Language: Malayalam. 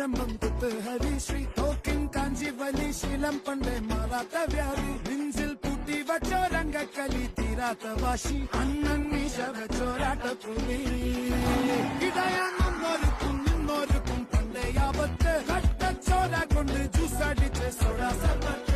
കദംബം കുത്ത് ഹരിശ്രീ തോക്കിൻ കാഞ്ചി വലി ശീലം പണ്ടേ മാറാത്ത വ്യാധി നെഞ്ചിൽ പൂട്ടി വച്ചോരംഗക്കലി തീരാത്ത വാശി അണ്ണൻ മീശ വെച്ചോരാട്ടപ്പുലി ഇടയാങ്ങുന്നോർക്കും നിന്നോർക്കും പണ്ടേ ആപത്ത് കട്ടച്ചോര കൊണ്ട് ജ്യൂസ് അടിച്ച് സോഡ സർബത്ത്